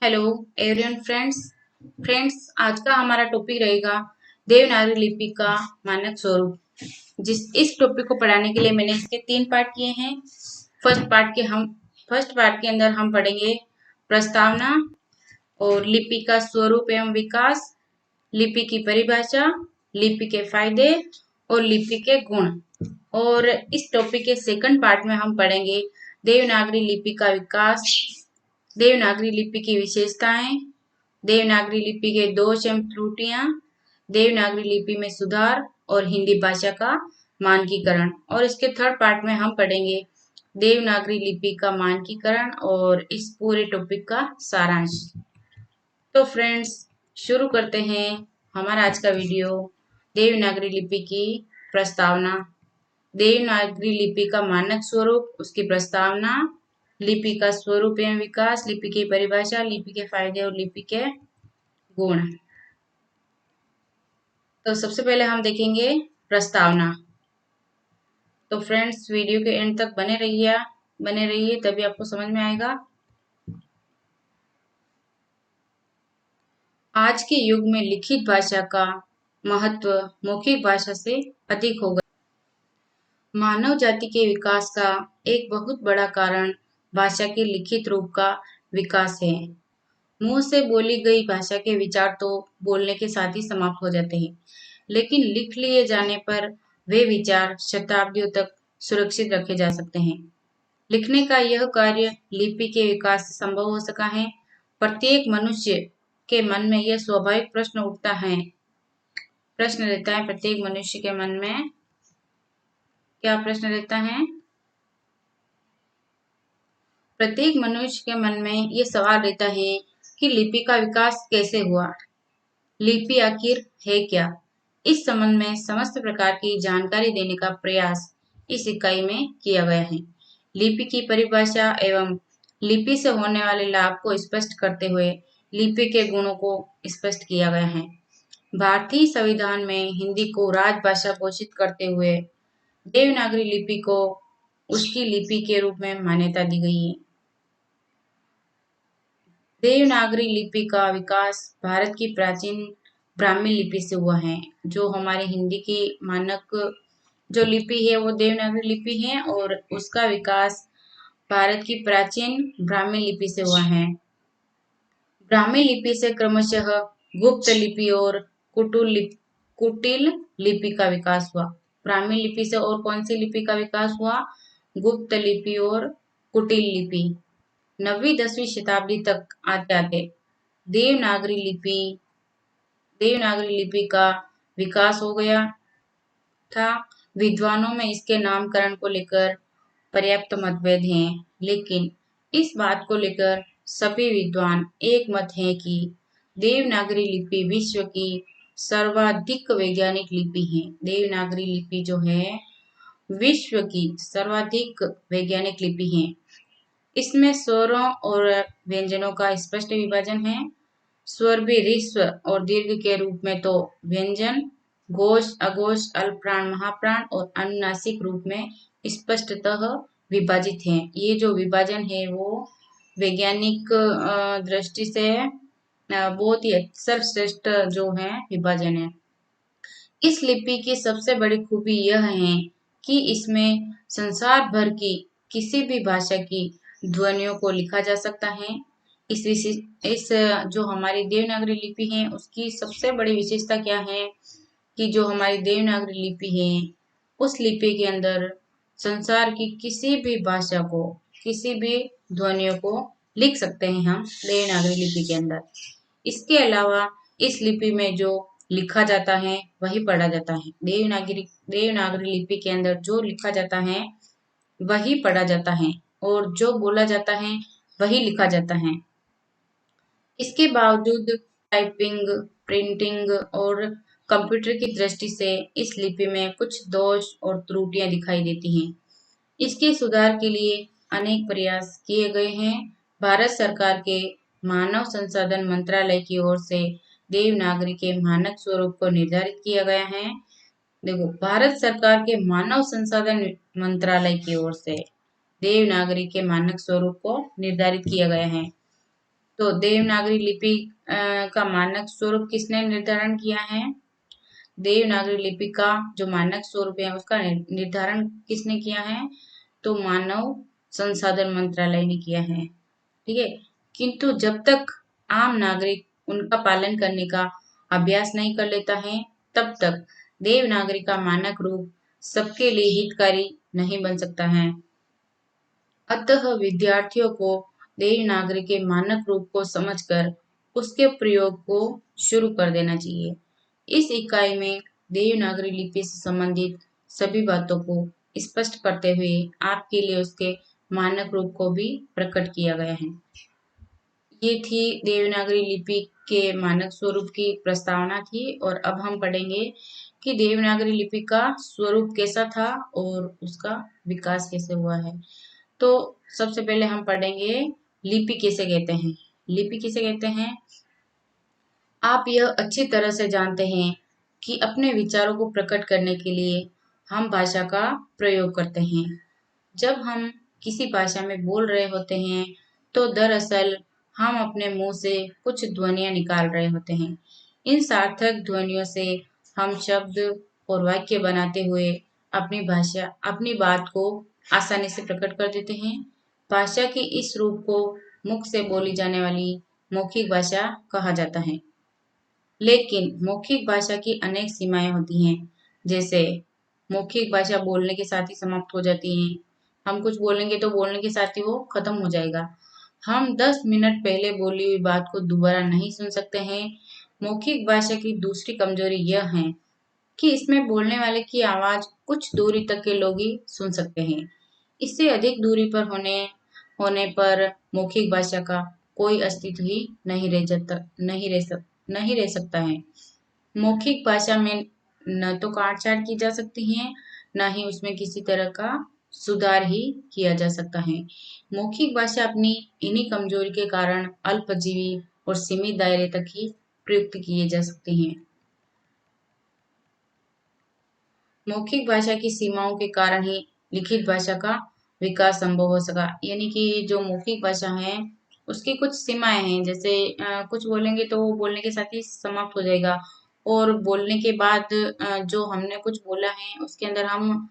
Hello everyone friends आज का हमारा टॉपिक रहेगा देवनागरी लिपि का मानक स्वरूप। इस टॉपिक को पढ़ाने के लिए मैंने इसके 3 पार्ट किए हैं। फर्स्ट पार्ट के अंदर हम पढ़ेंगे प्रस्तावना और लिपि का स्वरूप एवं विकास, लिपि की परिभाषा, लिपि के फायदे और लिपि के गुण। और इस टॉपिक के सेकंड पार्ट में हम पढ़ेंगे देवनागरी लिपि का विकास, देवनागरी लिपि की विशेषताएं, देवनागरी लिपि के दोष एवं त्रुटियां, देवनागरी लिपि में सुधार और हिंदी भाषा का मानकीकरण। और इसके थर्ड पार्ट में हम पढ़ेंगे देवनागरी लिपि का मानकीकरण और इस पूरे टॉपिक का सारांश। तो फ्रेंड्स शुरू करते हैं हमारा आज का वीडियो। देवनागरी लिपि की प्रस्तावना, देवनागरी लिपि का मानक स्वरूप, उसकी प्रस्तावना, लिपि का स्वरूप एवं विकास, लिपि की परिभाषा, लिपि के फायदे और लिपि के गुण। तो सबसे पहले हम देखेंगे प्रस्तावना। तो फ्रेंड्स वीडियो के एंड तक बने रहिए तभी आपको समझ में आएगा। आज के युग में लिखित भाषा का महत्व मौखिक भाषा से अधिक हो गया। मानव जाति के विकास का एक बहुत बड़ा कारण भाषा के लिखित रूप का विकास है। मुंह से बोली गई भाषा के विचार तो बोलने के साथ ही समाप्त हो जाते हैं, लेकिन लिख लिए जाने पर वे विचार शताब्दियों तक सुरक्षित रखे जा सकते हैं। लिखने का यह कार्य लिपि के विकास से संभव हो सका है। प्रत्येक मनुष्य के मन में यह स्वाभाविक प्रश्न रहता है। प्रत्येक मनुष्य के मन में क्या प्रश्न रहता है? प्रत्येक मनुष्य के मन में ये सवाल रहता है कि लिपि का विकास कैसे हुआ, लिपि आखिर है क्या। इस संबंध में समस्त प्रकार की जानकारी देने का प्रयास इस इकाई में किया गया है। लिपि की परिभाषा एवं लिपि से होने वाले लाभ को स्पष्ट करते हुए लिपि के गुणों को स्पष्ट किया गया है। भारतीय संविधान में हिंदी को राजभाषा घोषित करते हुए देवनागरी लिपि को उसकी लिपि के रूप में मान्यता दी गई है। देवनागरी लिपि का विकास भारत की प्राचीन ब्राह्मी लिपि से हुआ है। जो हमारे हिंदी की मानक जो लिपि है वो देवनागरी लिपि है और उसका विकास भारत की प्राचीन ब्राह्मी लिपि से हुआ है। ब्राह्मी लिपि से क्रमशः गुप्त लिपि और कुटिल लिपि का विकास हुआ। ब्राह्मी लिपि से और कौन सी लिपि का विकास हुआ? गुप्त लिपि और कुटिल लिपि। 9वीं-10वीं शताब्दी तक आते आते देवनागरी लिपि का विकास हो गया था। विद्वानों में इसके नामकरण को लेकर पर्याप्त मतभेद हैं, लेकिन इस बात को लेकर सभी विद्वान एक मत हैं कि देवनागरी लिपि विश्व की सर्वाधिक वैज्ञानिक लिपि है। देवनागरी लिपि जो है विश्व की सर्वाधिक वैज्ञानिक लिपि है। इसमें स्वरों और व्यंजनों का स्पष्ट विभाजन है। स्वर भी ह्रस्व और दीर्घ के रूप में तो व्यंजन घोष, अघोष, अल्पप्राण, महाप्राण और अनुनासिक रूप में स्पष्टतः विभाजित हैं। ये जो विभाजन है वो वैज्ञानिक दृष्टि से बहुत ही सर्वश्रेष्ठ जो है विभाजन है। इस लिपि की सबसे बड़ी खूबी यह है कि इसमें संसार भर की किसी भी भाषा की ध्वनियों को लिखा जा सकता है। इस जो हमारी देवनागरी लिपि है उसकी सबसे बड़ी विशेषता क्या है कि जो हमारी देवनागरी लिपि है उस लिपि के अंदर संसार की किसी भी भाषा को, किसी भी ध्वनियों को लिख सकते हैं हम देवनागरी लिपि के अंदर। इसके अलावा इस लिपि में जो लिखा जाता है वही पढ़ा जाता है। देवनागरी लिपि के अंदर जो लिखा जाता है वही पढ़ा जाता है और जो बोला जाता है वही लिखा जाता है। इसके बावजूद टाइपिंग, प्रिंटिंग और कंप्यूटर की दृष्टि से इस लिपि में कुछ दोष और त्रुटियां दिखाई देती हैं। इसके सुधार के लिए अनेक प्रयास किए गए हैं। भारत सरकार के मानव संसाधन मंत्रालय की ओर से देवनागरी के मानक स्वरूप को निर्धारित किया गया है। देखो, भारत सरकार के मानव संसाधन मंत्रालय की ओर से देवनागरी के मानक स्वरूप को निर्धारित किया गया है। तो देवनागरी लिपि का मानक स्वरूप किसने निर्धारण किया है? देवनागरी लिपि का जो मानक स्वरूप है उसका निर्धारण किसने किया है? तो मानव संसाधन मंत्रालय ने किया है। ठीक है, किंतु जब तक आम नागरिक उनका पालन करने का अभ्यास नहीं कर लेता है, तब तक देवनागरी का मानक रूप सबके लिए हितकारी नहीं बन सकता है। अतः विद्यार्थियों को देवनागरी के मानक रूप को समझकर उसके प्रयोग को शुरू कर देना चाहिए। इस इकाई में देवनागरी लिपि से संबंधित सभी बातों को स्पष्ट करते हुए आपके लिए उसके मानक रूप को भी प्रकट किया गया है। ये थी देवनागरी लिपि के मानक स्वरूप की प्रस्तावना थी, और अब हम पढ़ेंगे कि देवनागरी लिपि का स्वरूप कैसा था और उसका विकास कैसे हुआ है। तो सबसे पहले हम पढ़ेंगे लिपि किसे कहते हैं। लिपि किसे कहते हैं? आप यह अच्छी तरह से जानते हैं कि अपने विचारों को प्रकट करने के लिए हम भाषा का प्रयोग करते हैं। जब हम किसी भाषा में बोल रहे होते हैं तो दरअसल हम अपने मुंह से कुछ ध्वनियां निकाल रहे होते हैं। इन सार्थक ध्वनियों से हम शब्द और वाक्य बनाते हुए अपनी बात को आसानी से प्रकट कर देते हैं। भाषा के इस रूप को मुख से बोली जाने वाली मौखिक भाषा कहा जाता है। लेकिन मौखिक भाषा की अनेक सीमाएं होती हैं। जैसे मौखिक भाषा बोलने के साथ ही समाप्त हो जाती है। हम कुछ बोलेंगे तो बोलने के साथ ही वो खत्म हो जाएगा। हम 10 मिनट पहले बोली हुई बात को दोबारा नहीं सुन सकते हैं। मौखिक भाषा की दूसरी कमजोरी यह है कि इसमें बोलने वाले की आवाज कुछ दूरी तक के लोग ही सुन सकते हैं। इससे अधिक दूरी पर होने पर मौखिक भाषा का कोई अस्तित्व ही नहीं रह सकता है। मौखिक भाषा में न तो काट-छाँट की जा सकती है, न ही उसमें किसी तरह का सुधार ही किया जा सकता है। मौखिक भाषा अपनी इन्हीं कमजोरी के कारण अल्पजीवी और सीमित दायरे तक ही प्रयुक्त किए जा सकते हैं। मौखिक भाषा की सीमाओं के कारण ही लिखित भाषा का विकास संभव हो सका। यानी कि जो मौखिक भाषा है उसकी कुछ सीमाएं हैं। जैसे कुछ बोलेंगे तो वो बोलने के साथ ही समाप्त हो जाएगा, और बोलने के बाद जो हमने कुछ बोला है उसके अंदर हम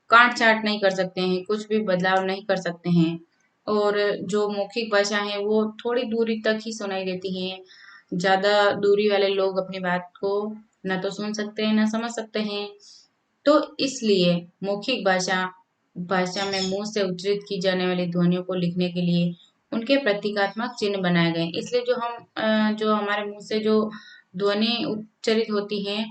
काट छाट नहीं कर सकते हैं, कुछ भी बदलाव नहीं कर सकते हैं। और जो मौखिक भाषा है वो थोड़ी दूरी तक ही सुनाई देती है। ज्यादा दूरी वाले लोग अपनी बात को ना तो सुन सकते हैं ना समझ सकते हैं। तो इसलिए मौखिक भाषा भाषा में मुंह से उच्चारित की जाने वाली ध्वनियों को लिखने के लिए उनके प्रतीकात्मक चिन्ह बनाए गए। इसलिए जो हमारे मुंह से जो ध्वनि उच्चारित होती है,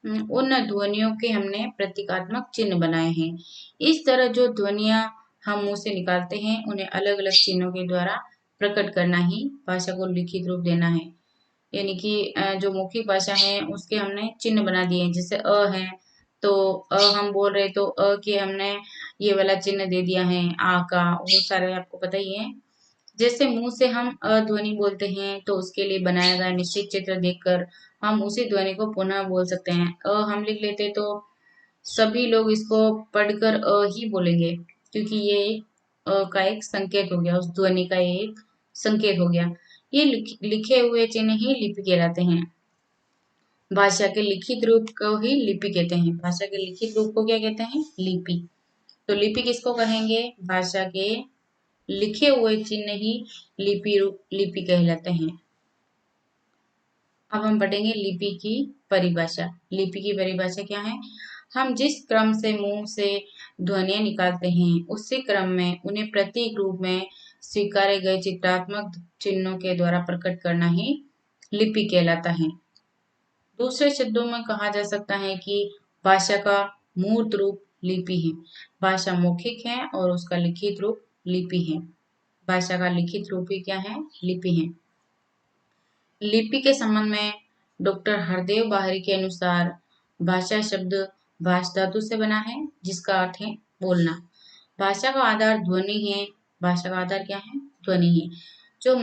उन ध्वनियों के हमने प्रतीकात्मक चिन्ह बनाए हैं। इस तरह जो ध्वनियां हम मुंह से निकालते हैं उन्हें अलग अलग चिन्हों के द्वारा प्रकट करना ही भाषा को लिखित रूप देना है। यानी कि जो मौखिक भाषा है उसके हमने चिन्ह बना दिए हैं। जैसे है, तो हम बोल रहे तो के हमने ये वाला चिन्ह दे दिया है, आ का। वो सारे आपको पता ही है। जैसे मुंह से हम ध्वनि बोलते हैं तो उसके लिए बनाया गया निश्चित चित्र देखकर हम उसी ध्वनि को पुनः बोल सकते हैं। हम लिख लेते तो सभी लोग इसको पढ़कर ही बोलेंगे, क्योंकि ये का एक संकेत हो गया, उस ध्वनि का ये एक संकेत हो गया। ये लिखे हुए चिन्ह ही लिपि कहलाते हैं। भाषा के लिखित रूप को ही लिपि कहते हैं। भाषा के लिखित रूप को क्या कहते हैं? लिपि। तो लिपि किसको कहेंगे? भाषा के लिखे हुए चिन्ह ही लिपि कहलाते हैं। अब हम पढ़ेंगे लिपि की परिभाषा। लिपि की परिभाषा क्या है? हम जिस क्रम से मुंह से ध्वनियां निकालते हैं उसी क्रम में उन्हें प्रतीक रूप में स्वीकारे गए चित्रात्मक चिन्हों के द्वारा प्रकट करना ही लिपि कहलाता है। दूसरे शब्दों में कहा जा सकता है कि भाषा का मूर्त रूप लिपि है। भाषा मौखिक है और उसका लिखित रूप लिपि है। भाषा का लिखित रूप ही क्या है? लिपि है। लिपि के संबंध में डॉक्टर हरदेव बाहरी के अनुसार भाषा शब्द भाष धातु से बना है, जिसका अर्थ है बोलना। भाषा का आधार ध्वनि है। भाषा का आधार क्या है? ध्वनि है, जो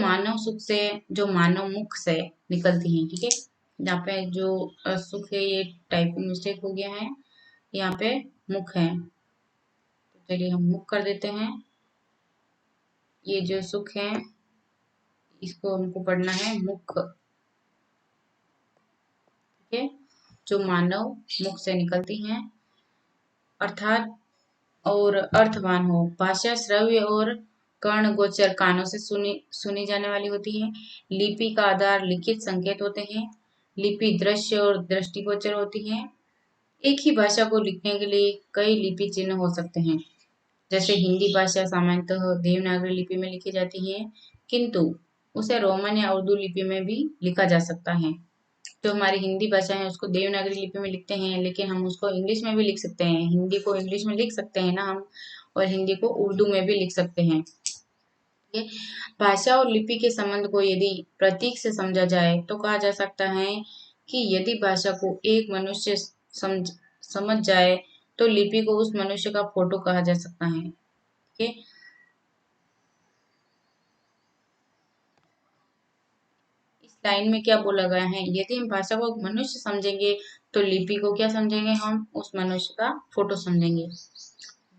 मानव मुख से निकलती है। ठीक है, यहाँ पे जो सुख है ये टाइपिंग मिस्टेक हो गया है, यहाँ पे मुख है, तो चलिए हम मुख कर देते हैं। ये जो सुख है इसको हमको पढ़ना है मुख, ठीक है, जो मानव मुख से निकलती हैं, अर्थात और अर्थवान हो। भाषा श्रव्य और कर्ण गोचर कानों से सुनी सुनी जाने वाली होती है। लिपि का आधार लिखित संकेत होते हैं। लिपि दृश्य और दृष्टिगोचर होती है। एक ही भाषा को लिखने के लिए कई लिपि चिन्ह हो सकते हैं। जैसे हिंदी भाषा सामान्यतः देवनागरी लिपि में लिखी जाती है, किंतु उसे रोमन या उर्दू लिपि में भी लिखा जा सकता है। जो हमारी हिंदी भाषा है उसको देवनागरी लिपि में लिखते हैं, लेकिन हम उसको इंग्लिश में भी लिख सकते हैं। हिंदी को इंग्लिश में लिख सकते हैं ना हम, और हिंदी को उर्दू में भी लिख सकते हैं। ठीक है। भाषा और लिपि के संबंध को यदि प्रतीक से समझा जाए तो कहा जा सकता है कि यदि भाषा को एक मनुष्य समझ जाए तो लिपि को उस मनुष्य का फोटो कहा जा सकता है। ठीक है। इस लाइन में क्या बोला गया है, यदि हम भाषा को मनुष्य समझेंगे तो लिपि को क्या समझेंगे, हम उस मनुष्य का फोटो समझेंगे।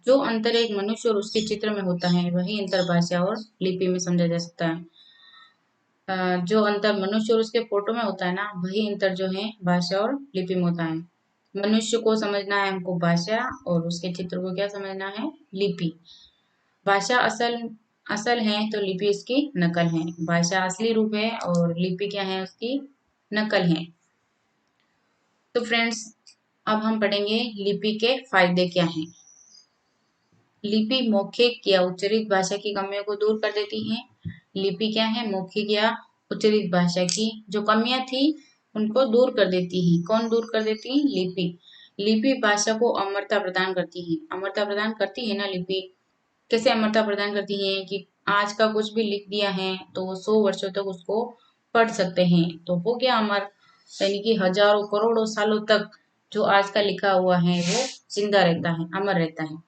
जो अंतर एक मनुष्य और उसके चित्र में होता है वही अंतर भाषा और लिपि में समझा जा सकता है। जो अंतर मनुष्य और उसके फोटो में होता है ना, वही अंतर जो है भाषा और लिपि में होता है। मनुष्य को समझना है हमको भाषा, और उसके चित्र को क्या समझना है, लिपि। भाषा असल असल है तो लिपि इसकी नकल है। भाषा असली रूप है और लिपि क्या है, उसकी नकल है। तो फ्रेंड्स, अब हम पढ़ेंगे लिपि के फायदे क्या हैं। लिपि मौखिक या उच्चरित भाषा की कमियों को दूर कर देती है। लिपि क्या है, मौखिक या उच्चरित भाषा की जो कमियां थी उनको दूर कर देती है। कौन दूर कर देती है, लिपि। लिपि भाषा को अमरता प्रदान करती है। अमरता प्रदान करती है ना लिपि। कैसे अमरता प्रदान करती है कि आज का कुछ भी लिख दिया है तो वो 100 वर्षों तक उसको पढ़ सकते हैं, तो वो क्या अमर, यानी कि हजारों करोड़ों सालों तक जो आज का लिखा हुआ है वो जिंदा रहता है, अमर रहता है।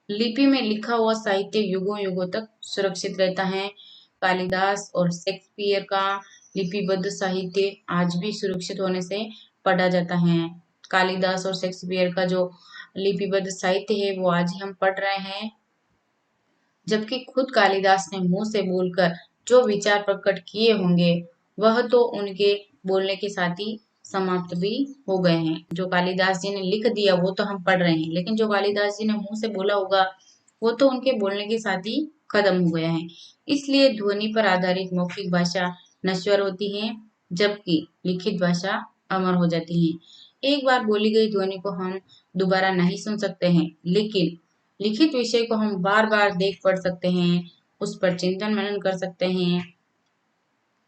लिपि में लिखा हुआ साहित्य युगों युगों तक सुरक्षित रहता है। कालिदास और शेक्सपियर का लिपिबद्ध साहित्य आज भी सुरक्षित होने से पढ़ा जाता है। कालिदास और शेक्सपियर का जो लिपिबद्ध साहित्य है वो आज ही हम पढ़ रहे हैं, जबकि खुद कालिदास ने मुंह से बोलकर जो विचार प्रकट किए होंगे वह तो उनके बोलने के साथ ही समाप्त भी हो गए हैं। जो कालिदास जी ने लिख दिया वो तो हम पढ़ रहे हैं, लेकिन जो कालिदास जी ने मुंह से बोला होगा वो तो उनके बोलने के साथ ही खत्म हो गया है। इसलिए ध्वनि पर आधारित मौखिक भाषा नश्वर होती है, जबकि लिखित भाषा अमर हो जाती है। एक बार बोली गई ध्वनि को हम दोबारा नहीं सुन सकते हैं, लेकिन लिखित विषय को हम बार बार देख पढ़ सकते हैं, उस पर चिंतन मनन कर सकते हैं।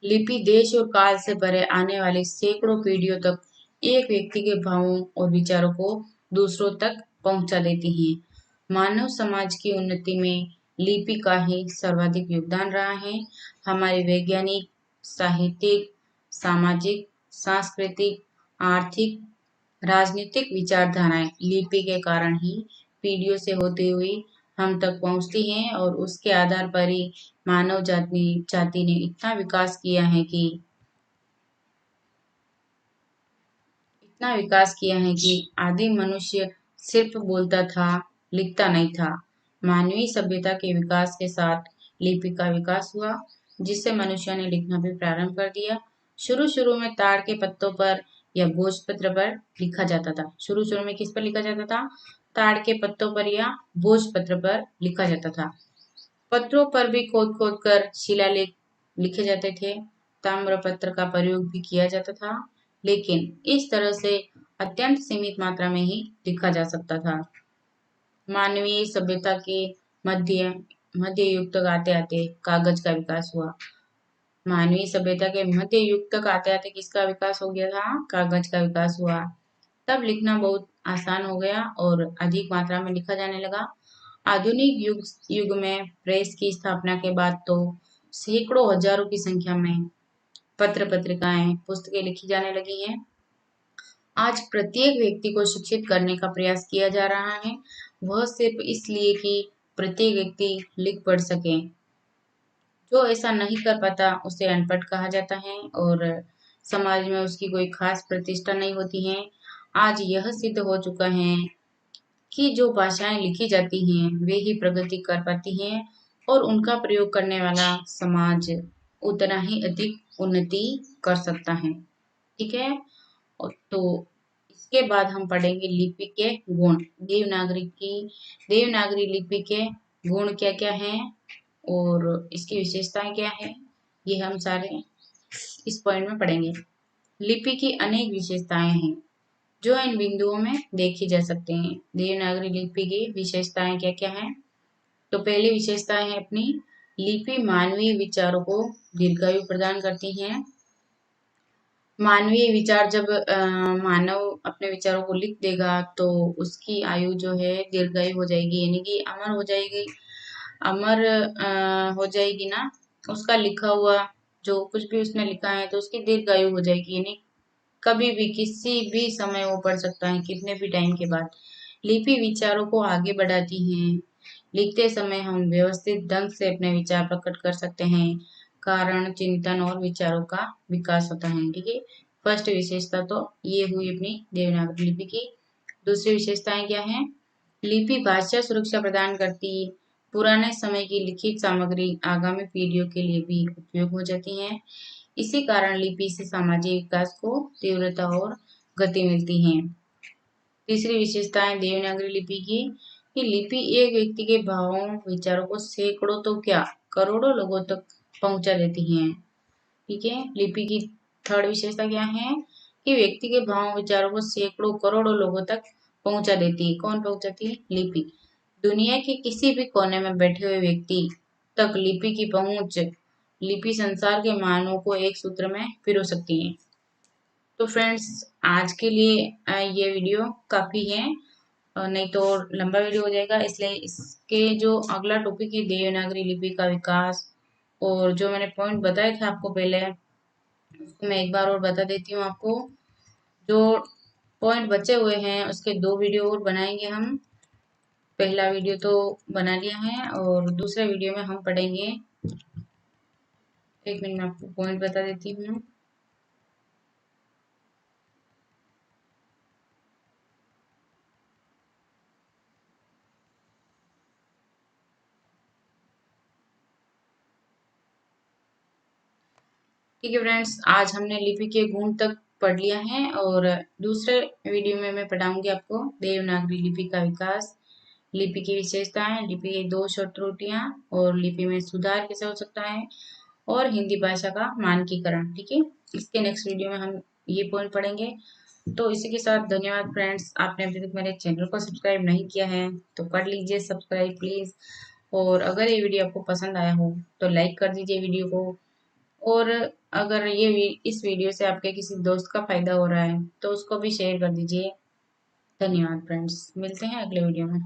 लिपि देश और काल से परे आने वाली सैकड़ों पीढ़ियों तक एक व्यक्ति के भावों और विचारों को दूसरों तक पहुंचा देती है। मानव समाज की उन्नति में लिपि का ही सर्वाधिक योगदान रहा है। हमारी वैज्ञानिक, साहित्यिक, सामाजिक, सांस्कृतिक, आर्थिक, राजनीतिक विचारधाराएं लिपि के कारण ही पीढ़ियों से होती हुई हम तक पहुंचती हैं, और उसके आधार पर ही मानव जाति जाति ने इतना विकास किया है कि आदिम मनुष्य सिर्फ बोलता था, लिखता नहीं था। मानवीय सभ्यता के विकास के साथ लिपि का विकास हुआ, जिससे मनुष्य ने लिखना भी प्रारंभ कर दिया। शुरू शुरू में ताड़ के पत्तों पर या भोजपत्र पर लिखा जाता था। शुरू शुरू में किस पर लिखा जाता था, ताड़ के पत्तों पर या भोजपत्र पर लिखा जाता था। पत्रों पर भी खोद खोद कर शिलालेख लिखे जाते थे। ताम्रपत्र का प्रयोग भी किया जाता था, लेकिन इस तरह से अत्यंत सीमित मात्रा में ही लिखा जा सकता था। मानवीय सभ्यता के मध्य मध्य युग तक आते आते कागज का विकास हुआ। मानवीय सभ्यता के मध्य युग तक आते आते किसका विकास हो गया था, कागज का विकास हुआ। तब लिखना बहुत आसान हो गया और अधिक मात्रा में लिखा जाने लगा। आधुनिक युग युग में प्रेस की स्थापना के बाद तो सैकड़ों हजारों की संख्या में पत्र पत्रिकाएं पुस्तकें लिखी जाने लगी हैं। आज प्रत्येक व्यक्ति को शिक्षित करने का प्रयास किया जा रहा है, वह सिर्फ इसलिए कि प्रत्येक व्यक्ति लिख पढ़ सके। जो ऐसा नहीं कर पाता उसे अनपढ़ कहा जाता है और समाज में उसकी कोई खास प्रतिष्ठा नहीं होती है। आज यह सिद्ध हो चुका है कि जो भाषाएं लिखी जाती हैं वे ही प्रगति कर पाती हैं, और उनका प्रयोग करने वाला समाज उतना ही अधिक उन्नति कर सकता है। ठीक है। तो इसके बाद हम पढ़ेंगे लिपि के गुण। देवनागरी लिपि के गुण क्या क्या हैं और इसकी विशेषताएं क्या है, ये हम सारे इस पॉइंट में पढ़ेंगे। लिपि की अनेक विशेषताएं हैं जो इन बिंदुओं में देखी जा सकते हैं। देवनागरी लिपि की विशेषताएं क्या क्या हैं? तो पहली विशेषता है अपनी, लिपि मानवीय विचारों को दीर्घायु प्रदान करती है। मानवीय विचार जब मानव अपने विचारों को लिख देगा तो उसकी आयु जो है दीर्घायु हो जाएगी, यानी कि अमर हो जाएगी। अमर हो जाएगी ना, उसका लिखा हुआ जो कुछ भी उसने लिखा है तो उसकी दीर्घायु हो जाएगी, यानी कभी भी किसी भी समय वो पढ़ सकता है, कितने भी टाइम के बाद। लिपि विचारों को आगे बढ़ाती है। लिखते समय हम व्यवस्थित ढंग से अपने विचार प्रकट कर सकते हैं। कारण, चिंतन और विचारों का विकास होता है। ठीक है। फर्स्ट विशेषता तो ये हुई अपनी देवनागरी लिपि की। दूसरी विशेषताएं क्या है? लिपि भाषा सुरक्षा प्रदान करती, पुराने समय की लिखित सामग्री आगामी पीढ़ियों के लिए भी उपयोग हो जाती है। इसी कारण लिपि से सामाजिक विकास को तीव्रता और गति मिलती है। तीसरी विशेषता है देवनागरी लिपि की कि लिपि एक व्यक्ति के भावों विचारों को सैकड़ों तो क्या करोड़ों लोगों तक पहुंचा देती है। ठीक है। लिपि की थर्ड विशेषता क्या है कि व्यक्ति के भावों विचारों को सैकड़ों करोड़ों लोगों तक पहुंचा देती है। कौन पहुंचाती है? लिपि। दुनिया के किसी भी कोने में बैठे हुए व्यक्ति तक लिपि की पहुंच, लिपि संसार के मानवों को एक सूत्र में पिरो सकती है। तो फ्रेंड्स, आज के लिए ये वीडियो काफी है, नहीं तो लंबा वीडियो हो जाएगा, इसलिए इसके जो अगला टॉपिक है देवनागरी लिपि का विकास, और जो मैंने पॉइंट बताए थे आपको पहले, उसको मैं एक बार और बता देती हूँ आपको। जो पॉइंट बचे हुए हैं उसके दो वीडियो और बनाएंगे हम। पहला वीडियो तो बना लिया है और दूसरे वीडियो में हम पढ़ेंगे, एक मिनट में आपको पॉइंट बता देती हूँ। ठीक है फ्रेंड्स, आज हमने लिपि के गुण तक पढ़ लिया है और दूसरे वीडियो में मैं पढ़ाऊंगी आपको देवनागरी लिपि का विकास, लिपि की विशेषताएं, लिपि के दोष और त्रुटियां, और लिपि में सुधार कैसे हो सकता है, और हिंदी भाषा का मानकीकरण। ठीक है। इसके नेक्स्ट वीडियो में हम ये पॉइंट पढ़ेंगे। तो इसी के साथ धन्यवाद फ्रेंड्स। आपने अभी तक मेरे चैनल को सब्सक्राइब नहीं किया है तो कर लीजिए सब्सक्राइब प्लीज। और अगर ये वीडियो आपको पसंद आया हो तो लाइक कर दीजिए वीडियो को। और अगर इस वीडियो से आपके किसी दोस्त का फायदा हो रहा है तो उसको भी शेयर कर दीजिए। धन्यवाद फ्रेंड्स, मिलते हैं अगले वीडियो में।